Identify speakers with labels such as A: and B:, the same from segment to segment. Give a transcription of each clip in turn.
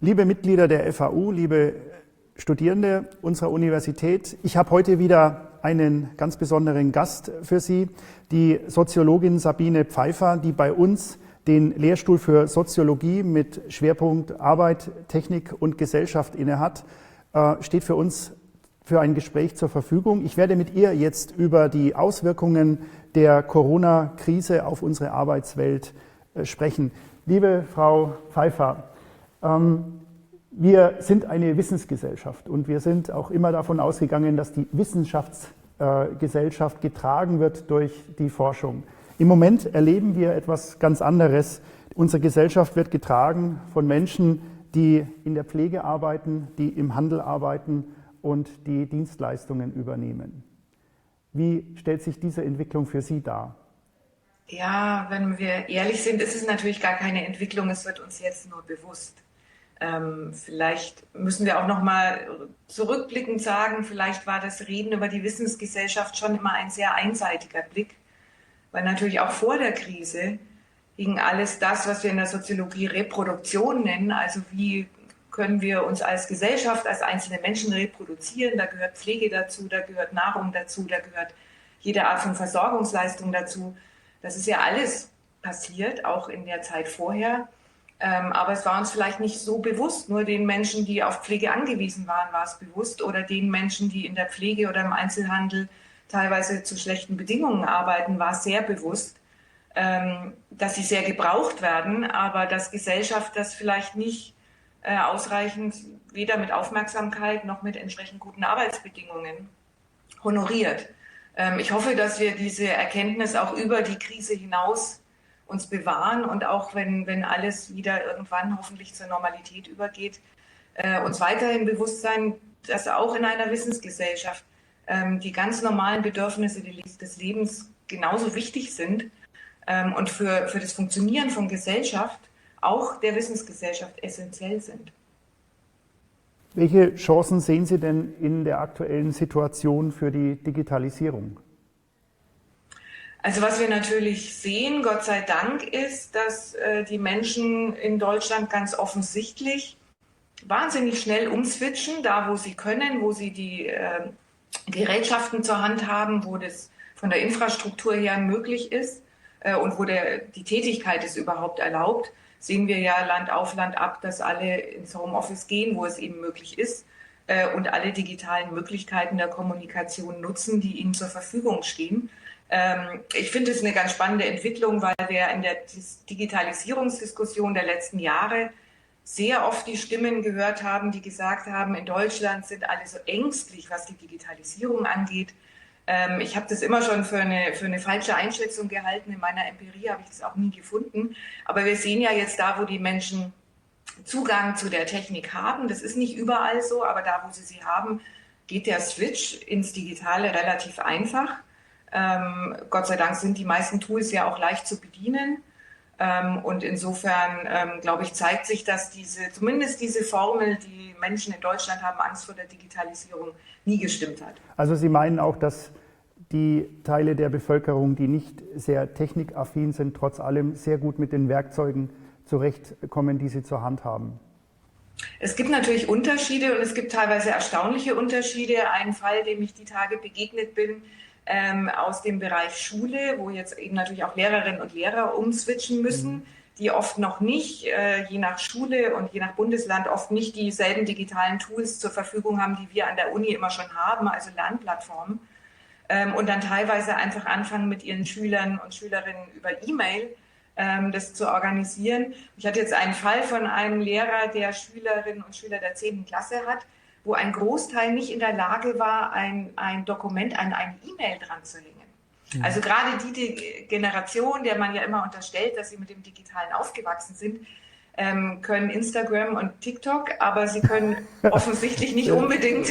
A: Liebe Mitglieder der FAU, liebe Studierende unserer Universität, ich habe heute wieder einen ganz besonderen Gast für Sie, die Soziologin Sabine Pfeiffer, die bei uns den Lehrstuhl für Soziologie mit Schwerpunkt Arbeit, Technik und Gesellschaft innehat, steht für uns für ein Gespräch zur Verfügung. Ich werde mit ihr jetzt über die Auswirkungen der Corona-Krise auf unsere Arbeitswelt sprechen. Liebe Frau Pfeiffer, wir sind eine Wissensgesellschaft und wir sind auch immer davon ausgegangen, dass die Wissenschaftsgesellschaft getragen wird durch die Forschung. Im Moment erleben wir etwas ganz anderes. Unsere Gesellschaft wird getragen von Menschen, die in der Pflege arbeiten, die im Handel arbeiten und die Dienstleistungen übernehmen. Wie stellt sich diese Entwicklung für Sie dar?
B: Ja, wenn wir ehrlich sind, ist es natürlich gar keine Entwicklung, es wird uns jetzt nur bewusst. Vielleicht müssen wir auch noch mal zurückblickend sagen, vielleicht war das Reden über die Wissensgesellschaft schon immer ein sehr einseitiger Blick, weil natürlich auch vor der Krise ging alles das, was wir in der Soziologie Reproduktion nennen, also wie können wir uns als Gesellschaft, als einzelne Menschen reproduzieren, da gehört Pflege dazu, da gehört Nahrung dazu, da gehört jede Art von Versorgungsleistung dazu. Das ist ja alles passiert, auch in der Zeit vorher. Aber es war uns vielleicht nicht so bewusst. Nur den Menschen, die auf Pflege angewiesen waren, war es bewusst. Oder den Menschen, die in der Pflege oder im Einzelhandel teilweise zu schlechten Bedingungen arbeiten, war sehr bewusst, dass sie sehr gebraucht werden, aber dass Gesellschaft das vielleicht nicht ausreichend weder mit Aufmerksamkeit noch mit entsprechend guten Arbeitsbedingungen honoriert. Ich hoffe, dass wir diese Erkenntnis auch über die Krise hinaus uns bewahren und auch wenn alles wieder irgendwann hoffentlich zur Normalität übergeht, uns weiterhin bewusst sein, dass auch in einer Wissensgesellschaft die ganz normalen Bedürfnisse des Lebens genauso wichtig sind und für das Funktionieren von Gesellschaft, auch der Wissensgesellschaft, essentiell sind.
A: Welche Chancen sehen Sie denn in der aktuellen Situation für die Digitalisierung?
B: Also was wir natürlich sehen, Gott sei Dank, ist, dass die Menschen in Deutschland ganz offensichtlich wahnsinnig schnell umswitchen, da wo sie können, wo sie die Gerätschaften zur Hand haben, wo das von der Infrastruktur her möglich ist und wo die Tätigkeit es überhaupt erlaubt, sehen wir ja Land auf, Land ab, dass alle ins Homeoffice gehen, wo es eben möglich ist und alle digitalen Möglichkeiten der Kommunikation nutzen, die ihnen zur Verfügung stehen. Ich finde es eine ganz spannende Entwicklung, weil wir in der Digitalisierungsdiskussion der letzten Jahre sehr oft die Stimmen gehört haben, die gesagt haben, in Deutschland sind alle so ängstlich, was die Digitalisierung angeht. Ich habe das immer schon für eine falsche Einschätzung gehalten. In meiner Empirie habe ich das auch nie gefunden. Aber wir sehen ja jetzt da, wo die Menschen Zugang zu der Technik haben. Das ist nicht überall so, aber da, wo sie haben, geht der Switch ins Digitale relativ einfach. Gott sei Dank sind die meisten Tools ja auch leicht zu bedienen. Und insofern, glaube ich, zeigt sich, dass zumindest diese Formel, die Menschen in Deutschland haben Angst vor der Digitalisierung, nie gestimmt hat.
A: Also Sie meinen auch, dass die Teile der Bevölkerung, die nicht sehr technikaffin sind, trotz allem sehr gut mit den Werkzeugen zurechtkommen, die sie zur Hand haben?
B: Es gibt natürlich Unterschiede und es gibt teilweise erstaunliche Unterschiede. Ein Fall, dem ich die Tage begegnet bin, aus dem Bereich Schule, wo jetzt eben natürlich auch Lehrerinnen und Lehrer umswitchen müssen, die oft noch nicht, je nach Schule und je nach Bundesland, oft nicht dieselben digitalen Tools zur Verfügung haben, die wir an der Uni immer schon haben, also Lernplattformen. Und dann teilweise einfach anfangen, mit ihren Schülern und Schülerinnen über E-Mail das zu organisieren. Ich hatte jetzt einen Fall von einem Lehrer, der Schülerinnen und Schüler der 10. Klasse hat, wo ein Großteil nicht in der Lage war, ein Dokument an eine E-Mail dran zu hängen. Also gerade die Generation, der man ja immer unterstellt, dass sie mit dem Digitalen aufgewachsen sind, können Instagram und TikTok, aber sie können offensichtlich nicht unbedingt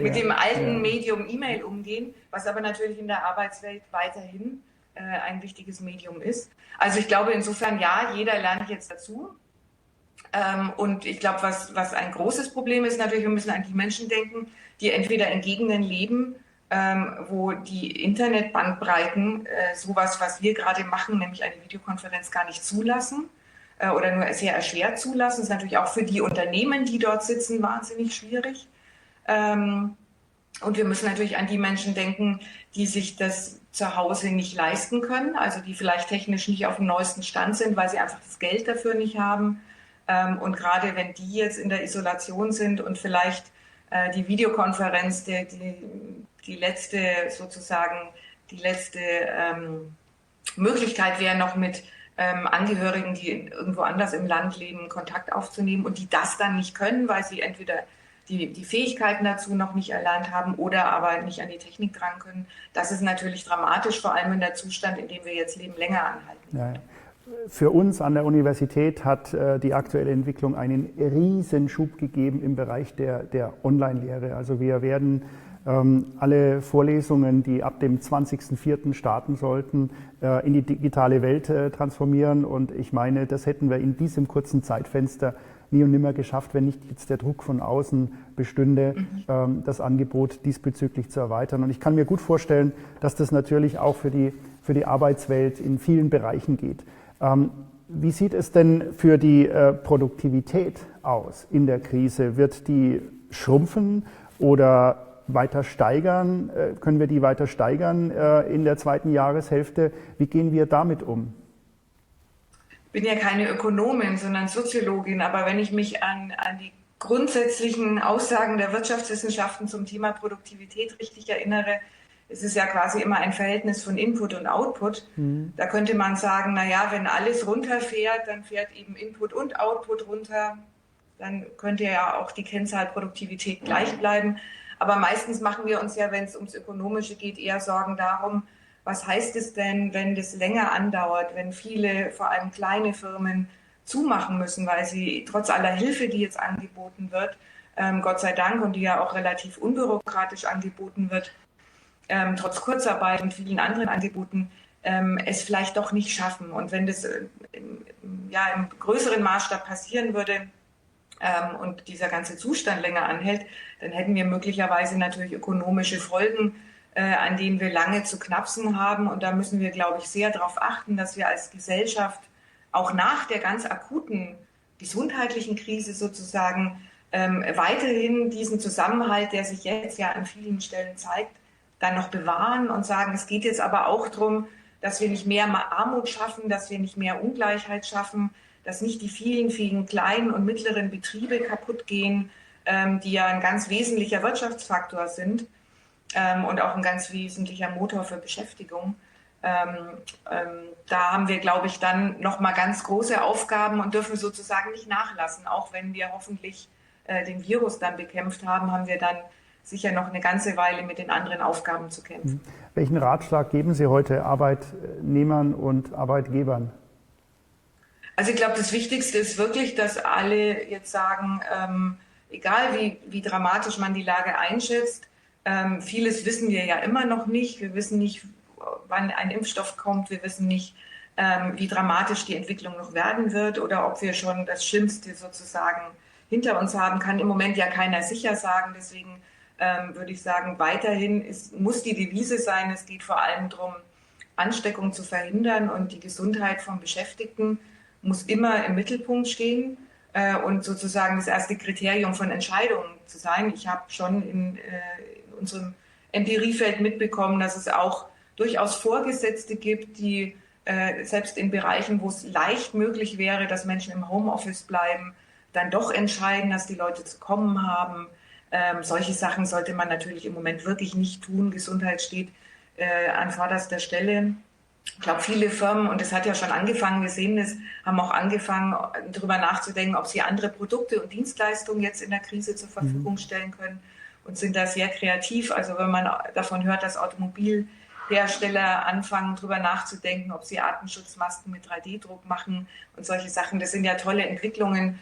B: mit dem alten Medium E-Mail umgehen, was aber natürlich in der Arbeitswelt weiterhin ein wichtiges Medium ist. Also ich glaube insofern, ja, jeder lernt jetzt dazu. Und ich glaube, was ein großes Problem ist, natürlich, wir müssen an die Menschen denken, die entweder in Gegenden leben, wo die Internetbandbreiten sowas, was wir gerade machen, nämlich eine Videokonferenz, gar nicht zulassen. oder nur sehr erschwert zulassen. Das ist natürlich auch für die Unternehmen, die dort sitzen, wahnsinnig schwierig. Und wir müssen natürlich an die Menschen denken, die sich das zu Hause nicht leisten können, also die vielleicht technisch nicht auf dem neuesten Stand sind, weil sie einfach das Geld dafür nicht haben. Und gerade wenn die jetzt in der Isolation sind und vielleicht die Videokonferenz, die letzte sozusagen, die letzte Möglichkeit wäre, noch mit Angehörigen, die irgendwo anders im Land leben, Kontakt aufzunehmen und die das dann nicht können, weil sie entweder die Fähigkeiten dazu noch nicht erlernt haben oder aber nicht an die Technik dran können. Das ist natürlich dramatisch, vor allem wenn der Zustand, in dem wir jetzt leben, länger anhalten.
A: Ja. Für uns an der Universität hat die aktuelle Entwicklung einen Riesenschub gegeben im Bereich der Online-Lehre. Also wir werden alle Vorlesungen, die ab dem 20.04. starten sollten, in die digitale Welt transformieren. Und ich meine, das hätten wir in diesem kurzen Zeitfenster nie und nimmer geschafft, wenn nicht jetzt der Druck von außen bestünde, das Angebot diesbezüglich zu erweitern. Und ich kann mir gut vorstellen, dass das natürlich auch für die Arbeitswelt in vielen Bereichen geht. Wie sieht es denn für die Produktivität aus in der Krise? Wird die schrumpfen oder weiter steigern? Können wir die weiter steigern in der zweiten Jahreshälfte? Wie gehen wir damit um?
B: Ich bin ja keine Ökonomin, sondern Soziologin, aber wenn ich mich an die grundsätzlichen Aussagen der Wirtschaftswissenschaften zum Thema Produktivität richtig erinnere, ist es ja quasi immer ein Verhältnis von Input und Output. Da könnte man sagen, naja, wenn alles runterfährt, dann fährt eben Input und Output runter. Dann könnte ja auch die Kennzahl Produktivität gleich bleiben. Aber meistens machen wir uns ja, wenn es ums Ökonomische geht, eher Sorgen darum, was heißt es denn, wenn das länger andauert, wenn viele, vor allem kleine Firmen, zumachen müssen, weil sie trotz aller Hilfe, die jetzt angeboten wird, Gott sei Dank, und die ja auch relativ unbürokratisch angeboten wird, trotz Kurzarbeit und vielen anderen Angeboten, es vielleicht doch nicht schaffen. Und wenn das im größeren Maßstab passieren würde und dieser ganze Zustand länger anhält, dann hätten wir möglicherweise natürlich ökonomische Folgen, an denen wir lange zu knapsen haben. Und da müssen wir, glaube ich, sehr darauf achten, dass wir als Gesellschaft auch nach der ganz akuten gesundheitlichen Krise sozusagen weiterhin diesen Zusammenhalt, der sich jetzt ja an vielen Stellen zeigt, dann noch bewahren und sagen, es geht jetzt aber auch darum, dass wir nicht mehr Armut schaffen, dass wir nicht mehr Ungleichheit schaffen, dass nicht die vielen, vielen kleinen und mittleren Betriebe kaputt gehen, die ja ein ganz wesentlicher Wirtschaftsfaktor sind und auch ein ganz wesentlicher Motor für Beschäftigung. Da haben wir, glaube ich, dann nochmal ganz große Aufgaben und dürfen sozusagen nicht nachlassen. Auch wenn wir hoffentlich den Virus dann bekämpft haben, haben wir dann sicher noch eine ganze Weile mit den anderen Aufgaben zu kämpfen.
A: Welchen Ratschlag geben Sie heute Arbeitnehmern und Arbeitgebern?
B: Also ich glaube, das Wichtigste ist wirklich, dass alle jetzt sagen, egal wie dramatisch man die Lage einschätzt, vieles wissen wir ja immer noch nicht. Wir wissen nicht, wann ein Impfstoff kommt. Wir wissen nicht, wie dramatisch die Entwicklung noch werden wird oder ob wir schon das Schlimmste sozusagen hinter uns haben. Kann im Moment ja keiner sicher sagen. Deswegen würde ich sagen, weiterhin muss die Devise sein. Es geht vor allem darum, Ansteckung zu verhindern und die Gesundheit von Beschäftigten muss immer im Mittelpunkt stehen und sozusagen das erste Kriterium von Entscheidungen zu sein. Ich habe schon in unserem Empiriefeld mitbekommen, dass es auch durchaus Vorgesetzte gibt, die selbst in Bereichen, wo es leicht möglich wäre, dass Menschen im Homeoffice bleiben, dann doch entscheiden, dass die Leute zu kommen haben. Solche Sachen sollte man natürlich im Moment wirklich nicht tun. Gesundheit steht an vorderster Stelle. Ich glaube, viele Firmen, und das hat ja schon angefangen, wir sehen das, haben auch angefangen, darüber nachzudenken, ob sie andere Produkte und Dienstleistungen jetzt in der Krise zur Verfügung stellen können und sind da sehr kreativ. Also wenn man davon hört, dass Automobilhersteller anfangen, darüber nachzudenken, ob sie Atemschutzmasken mit 3D-Druck machen und solche Sachen, das sind ja tolle Entwicklungen.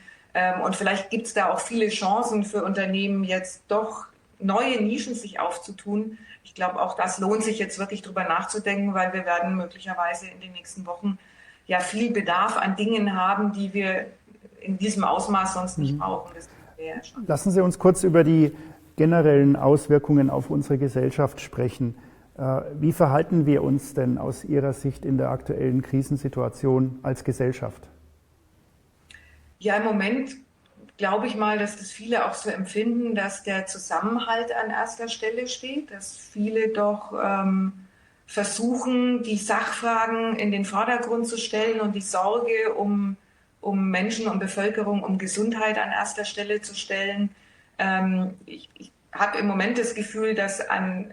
B: Und vielleicht gibt es da auch viele Chancen für Unternehmen, jetzt doch neue Nischen sich aufzutun. Ich glaube, auch das lohnt sich jetzt wirklich drüber nachzudenken, weil wir werden möglicherweise in den nächsten Wochen ja viel Bedarf an Dingen haben, die wir in diesem Ausmaß sonst nicht brauchen. Das wäre ja schon.
A: Lassen Sie uns kurz über die generellen Auswirkungen auf unsere Gesellschaft sprechen. Wie verhalten wir uns denn aus Ihrer Sicht in der aktuellen Krisensituation als Gesellschaft?
B: Ja, im Moment glaube ich mal, dass das viele auch so empfinden, dass der Zusammenhalt an erster Stelle steht, dass viele doch versuchen, die Sachfragen in den Vordergrund zu stellen und die Sorge um Menschen, um Bevölkerung, um Gesundheit an erster Stelle zu stellen. Ich habe im Moment das Gefühl, dass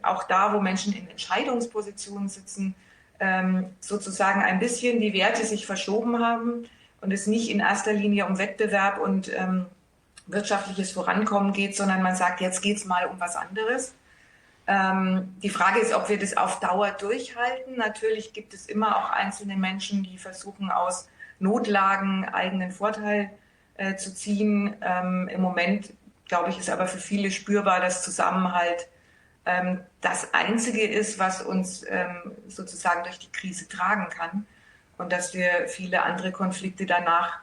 B: auch da, wo Menschen in Entscheidungspositionen sitzen, sozusagen ein bisschen die Werte sich verschoben haben und es nicht in erster Linie um Wettbewerb und wirtschaftliches Vorankommen geht, sondern man sagt, jetzt geht es mal um was anderes. Die Frage ist, ob wir das auf Dauer durchhalten. Natürlich gibt es immer auch einzelne Menschen, die versuchen, aus Notlagen eigenen Vorteil zu ziehen. Im Moment, glaube ich, ist aber für viele spürbar, dass Zusammenhalt das Einzige ist, was uns sozusagen durch die Krise tragen kann und dass wir viele andere Konflikte danach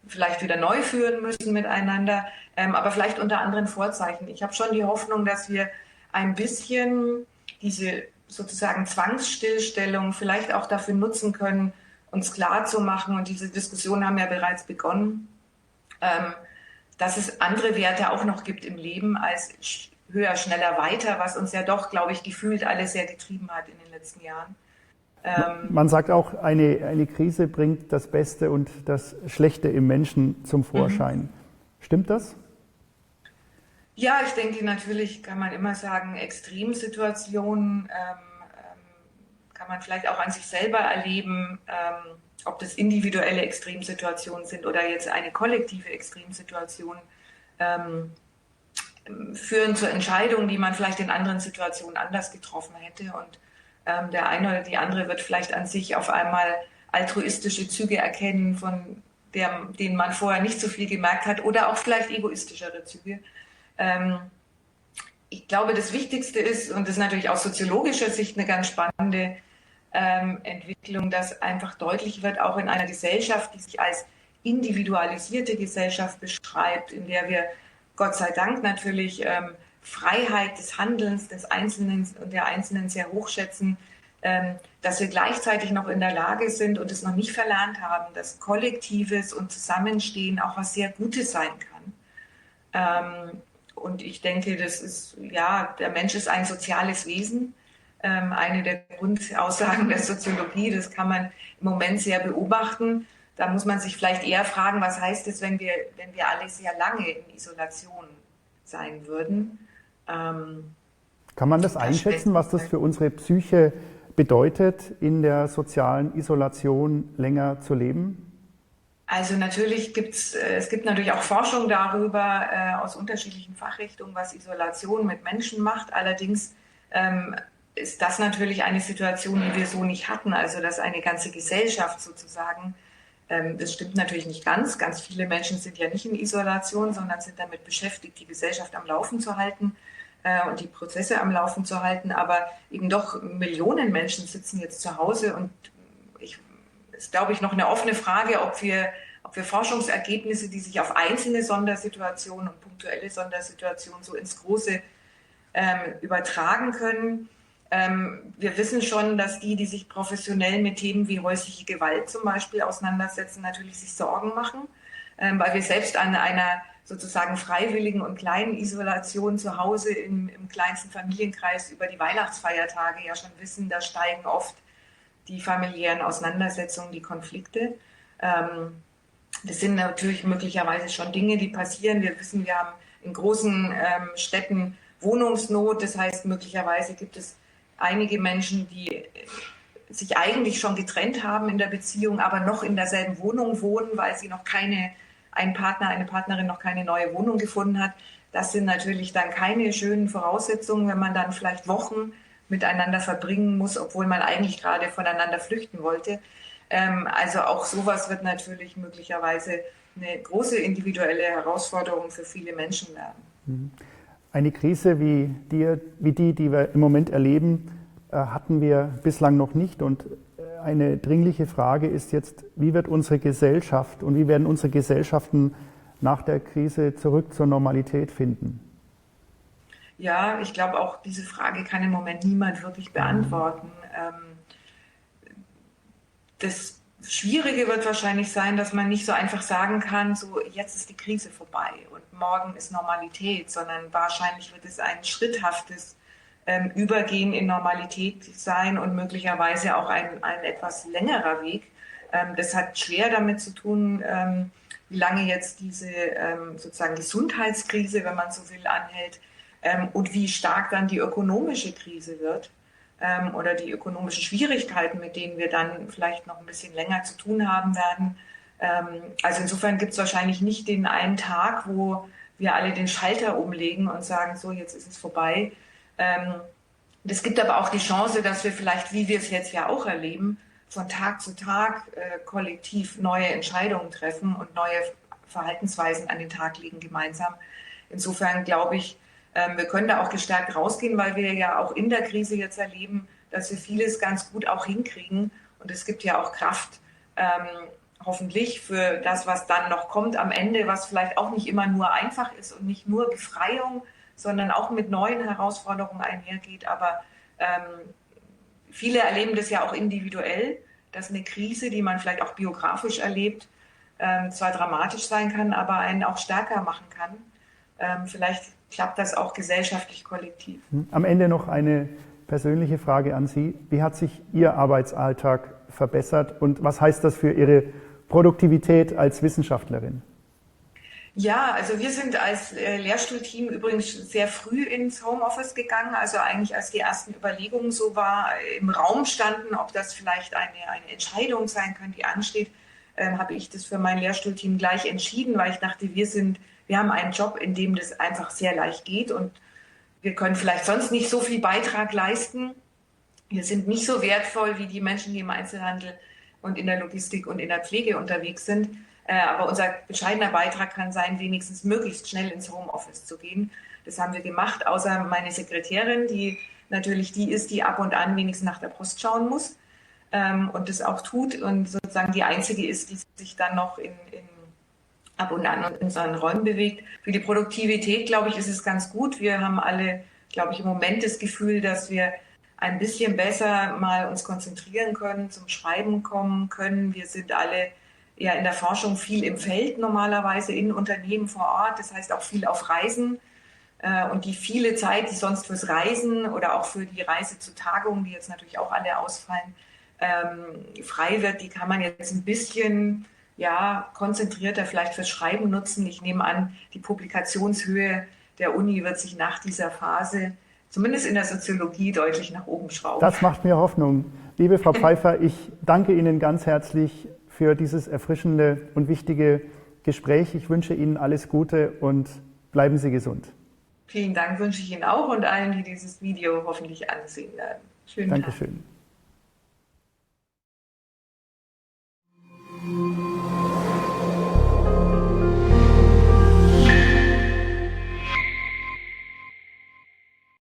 B: vielleicht wieder neu führen müssen miteinander, aber vielleicht unter anderen Vorzeichen. Ich habe schon die Hoffnung, dass wir ein bisschen diese sozusagen Zwangsstillstellung vielleicht auch dafür nutzen können, uns klarzumachen, und diese Diskussionen haben ja bereits begonnen, dass es andere Werte auch noch gibt im Leben als höher, schneller, weiter, was uns ja doch, glaube ich, gefühlt alles sehr getrieben hat in den letzten Jahren.
A: Man sagt auch, eine Krise bringt das Beste und das Schlechte im Menschen zum Vorschein. Stimmt das?
B: Ja, ich denke, natürlich kann man immer sagen, Extremsituationen kann man vielleicht auch an sich selber erleben, ob das individuelle Extremsituationen sind oder jetzt eine kollektive Extremsituation, führen zur Entscheidung, die man vielleicht in anderen Situationen anders getroffen hätte. Und der eine oder die andere wird vielleicht an sich auf einmal altruistische Züge erkennen, von denen man vorher nicht so viel gemerkt hat, oder auch vielleicht egoistischere Züge. Ich glaube, das Wichtigste ist, und das ist natürlich aus soziologischer Sicht eine ganz spannende Entwicklung, dass einfach deutlich wird, auch in einer Gesellschaft, die sich als individualisierte Gesellschaft beschreibt, in der wir Gott sei Dank natürlich Freiheit des Handelns des Einzelnen und der Einzelnen sehr hochschätzen, dass wir gleichzeitig noch in der Lage sind und es noch nicht verlernt haben, dass Kollektives und Zusammenstehen auch was sehr Gutes sein kann. Und ich denke, das ist, ja, der Mensch ist ein soziales Wesen. Eine der Grundaussagen der Soziologie, das kann man im Moment sehr beobachten. Da muss man sich vielleicht eher fragen, was heißt es, wenn wir alle sehr lange in Isolation sein würden.
A: Kann man das einschätzen, was das für unsere Psyche bedeutet, in der sozialen Isolation länger zu leben?
B: Also natürlich es gibt natürlich auch Forschung darüber aus unterschiedlichen Fachrichtungen, was Isolation mit Menschen macht. Allerdings ist das natürlich eine Situation, die wir so nicht hatten. Also dass eine ganze Gesellschaft sozusagen, das stimmt natürlich nicht ganz. Ganz viele Menschen sind ja nicht in Isolation, sondern sind damit beschäftigt, die Gesellschaft am Laufen zu halten und die Prozesse am Laufen zu halten. Aber eben doch Millionen Menschen sitzen jetzt zu Hause, und ist, glaube ich, noch eine offene Frage, ob wir Forschungsergebnisse, die sich auf einzelne Sondersituationen und punktuelle Sondersituationen so ins Große übertragen können. Wir wissen schon, dass die sich professionell mit Themen wie häusliche Gewalt zum Beispiel auseinandersetzen, natürlich sich Sorgen machen, weil wir selbst an einer sozusagen freiwilligen und kleinen Isolation zu Hause im kleinsten Familienkreis über die Weihnachtsfeiertage ja schon wissen, da steigen oft die familiären Auseinandersetzungen, die Konflikte. Das sind natürlich möglicherweise schon Dinge, die passieren. Wir wissen, wir haben in großen Städten Wohnungsnot. Das heißt, möglicherweise gibt es einige Menschen, die sich eigentlich schon getrennt haben in der Beziehung, aber noch in derselben Wohnung wohnen, weil sie noch ein Partner, eine Partnerin noch keine neue Wohnung gefunden hat. Das sind natürlich dann keine schönen Voraussetzungen, wenn man dann vielleicht Wochen miteinander verbringen muss, obwohl man eigentlich gerade voneinander flüchten wollte. Also auch sowas wird natürlich möglicherweise eine große individuelle Herausforderung für viele Menschen werden.
A: Eine Krise wie die wir im Moment erleben, hatten wir bislang noch nicht. Und eine dringliche Frage ist jetzt, wie wird unsere Gesellschaft und wie werden unsere Gesellschaften nach der Krise zurück zur Normalität finden?
B: Ja, ich glaube, auch diese Frage kann im Moment niemand wirklich beantworten. Das Schwierige wird wahrscheinlich sein, dass man nicht so einfach sagen kann, so jetzt ist die Krise vorbei und morgen ist Normalität, sondern wahrscheinlich wird es ein schritthaftes Übergehen in Normalität sein und möglicherweise auch ein etwas längerer Weg. Das hat schwer damit zu tun, wie lange jetzt diese sozusagen Gesundheitskrise, wenn man so will, anhält und wie stark dann die ökonomische Krise wird oder die ökonomischen Schwierigkeiten, mit denen wir dann vielleicht noch ein bisschen länger zu tun haben werden. Also insofern gibt es wahrscheinlich nicht den einen Tag, wo wir alle den Schalter umlegen und sagen, so jetzt ist es vorbei. Es gibt aber auch die Chance, dass wir vielleicht, wie wir es jetzt ja auch erleben, von Tag zu Tag kollektiv neue Entscheidungen treffen und neue Verhaltensweisen an den Tag legen gemeinsam. Insofern glaube ich, wir können da auch gestärkt rausgehen, weil wir ja auch in der Krise jetzt erleben, dass wir vieles ganz gut auch hinkriegen. Und es gibt ja auch Kraft, hoffentlich, für das, was dann noch kommt am Ende, was vielleicht auch nicht immer nur einfach ist und nicht nur Befreiung, sondern auch mit neuen Herausforderungen einhergeht. Aber viele erleben das ja auch individuell, dass eine Krise, die man vielleicht auch biografisch erlebt, zwar dramatisch sein kann, aber einen auch stärker machen kann. Vielleicht klappt das auch gesellschaftlich kollektiv.
A: Am Ende noch eine persönliche Frage an Sie. Wie hat sich Ihr Arbeitsalltag verbessert und was heißt das für Ihre Produktivität als Wissenschaftlerin?
B: Ja, also wir sind als Lehrstuhlteam übrigens sehr früh ins Homeoffice gegangen, also eigentlich als die ersten Überlegungen so im Raum standen, ob das vielleicht eine Entscheidung sein kann, die ansteht, habe ich das für mein Lehrstuhlteam gleich entschieden, weil ich dachte, wir haben einen Job, in dem das einfach sehr leicht geht und wir können vielleicht sonst nicht so viel Beitrag leisten. Wir sind nicht so wertvoll wie die Menschen, die im Einzelhandel und in der Logistik und in der Pflege unterwegs sind. Aber unser bescheidener Beitrag kann sein, wenigstens möglichst schnell ins Homeoffice zu gehen. Das haben wir gemacht, außer meine Sekretärin, die natürlich die ist, die ab und an wenigstens nach der Post schauen muss und das auch tut und sozusagen die Einzige ist, die sich dann noch ab und an in unseren Räumen bewegt. Für die Produktivität, glaube ich, ist es ganz gut. Wir haben alle, glaube ich, im Moment das Gefühl, dass wir ein bisschen besser mal uns konzentrieren können, zum Schreiben kommen können. Wir sind alle ja in der Forschung viel im Feld normalerweise, in Unternehmen vor Ort, das heißt auch viel auf Reisen und die viele Zeit, die sonst fürs Reisen oder auch für die Reise zu Tagungen, die jetzt natürlich auch alle ausfallen, frei wird, die kann man jetzt ein bisschen konzentrierter vielleicht fürs Schreiben nutzen. Ich nehme an, die Publikationshöhe der Uni wird sich nach dieser Phase, zumindest in der Soziologie, deutlich nach oben schrauben.
A: Das macht mir Hoffnung. Liebe Frau Pfeiffer, ich danke Ihnen ganz herzlich für dieses erfrischende und wichtige Gespräch. Ich wünsche Ihnen alles Gute und bleiben Sie gesund.
B: Vielen Dank wünsche ich Ihnen auch und allen, die dieses Video hoffentlich ansehen werden. Schönen Tag.
A: Dankeschön.